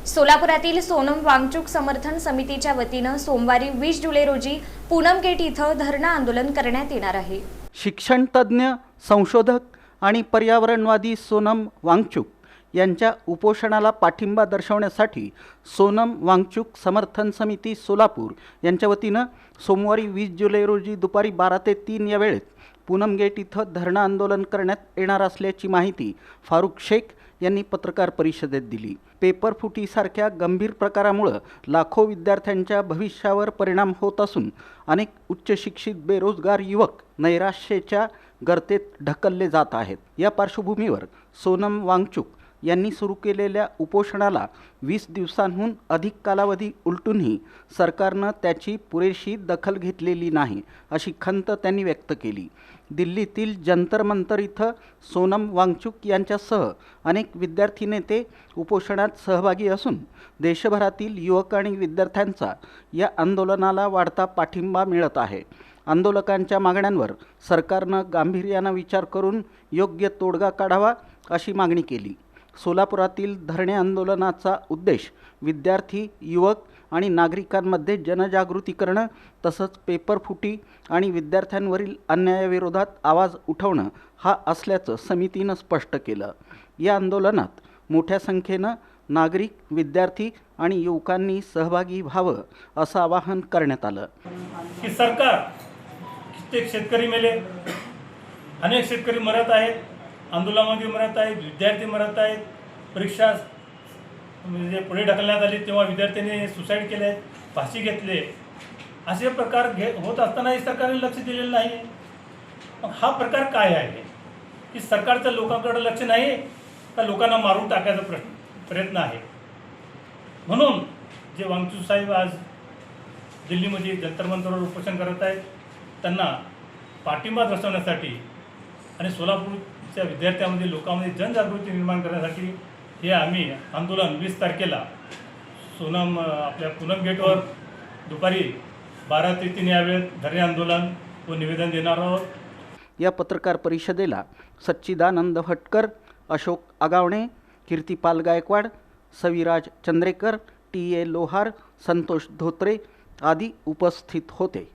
सोलापुरातील सोनम वांगचूक समर्थन समितीच्या वतीनं सोमवारी 20 जुलै रोजी पूनम गेट इथं धरणं आंदोलन करण्यात येणार आहे। शिक्षण तज्ञ, संशोधक आणि पर्यावरणवादी सोनम वांगचूक यांच्या उपोषणाला पाठिंबा दर्शवण्यासाठी सोनम वांगचूक समर्थन समिती सोलापूर यांच्या वतीनं सोमवारी 20 जुलै रोजी दुपारी 12 ते 3 या वेळेत पूनम गेट इथं धरणं आंदोलन करण्यात येणार असल्याची माहिती फारुख शेख यांनी पत्रकार परिषदेत दिली। पेपर फुटीसारख्या गंभीर प्रकारामुळे लाखो विद्यार्थ्यांच्या भविष्यावर परिणाम होत असून अनेक उच्च शिक्षित बेरोजगार युवक नैराश्याच्या गर्तेत ढकलले जात आहेत। या पार्श्वभूमीवर सोनम वांगचूक यांनी सुरू केलेल्या उपोषणाला 20 दिवसांहून अधिक कालावधी उलटूनही सरकारनं त्याची पुरेशी दखल घेतलेली नाही, अशी खंत त्यांनी व्यक्त केली। दिल्लीतील जंतर मंतर इथं सोनम वांगचूक यांच्यासह अनेक विद्यार्थी नेते उपोषणात सहभागी असून देशभरातील युवक आणि विद्यार्थ्यांचा या आंदोलनाला वाढता पाठिंबा मिळत आहे। आंदोलकांच्या मागण्यांवर सरकारनं गांभीर्यानं विचार करून योग्य तोडगा काढावा, अशी मागणी केली। सोलापुरातील धरणे आंदोलनाचा उद्देश विद्यार्थी, युवक आणि नागरिकांमध्ये जनजागृती करणं तसंच पेपर फुटी आणि विद्यार्थ्यांवरील अन्यायाविरोधात आवाज उठवणं हा असल्याचं समितीनं स्पष्ट केलं। या आंदोलनात मोठ्या संख्येनं नागरिक, विद्यार्थी आणि युवकांनी सहभागी व्हावं असं आवाहन करण्यात आलं। की सरकार कित्येक शेतकरी मेले, अनेक शेतकरी मरत आहेत, आंदोलनामध्ये मरत आहेत, विद्यार्थी मरत आहेत, परीक्षा म्हणजे पुढे ढकलण्यात आली तेव्हा विद्यार्थ्यांनी सुसाईड केले, फाशी घेतले, असे प्रकार होत असतानाही सरकारने लक्ष दिलेलं नाही। मग हा प्रकार काय आहे की सरकारचं लोकांकडे लक्ष नाही का लोकांना मारून टाकायचा प्रयत्न आहे? म्हणून जे वांगचूक साहेब आज दिल्लीमध्ये जंतर मंतरवर उपोषण करत आहेत त्यांना पाठिंबा दर्शवण्यासाठी आणि सोलापूरच्या विद्यार्थ्यांमध्ये लोकांमध्ये जनजागृती निर्माण करण्यासाठी हे आम्ही आंदोलन 20 तारखेला आपल्या पूनम गेटवर दुपारी 12 ते 3 या वेळेत धरणे आंदोलन व निवेदन देणार आहोत। या पत्रकार परिषदेला सच्चिदानंद भटकर, अशोक आगावणे, कीर्तिपाल गायकवाड, सविराज चंद्रेकर, टी ए लोहार, संतोष धोत्रे आदी उपस्थित होते।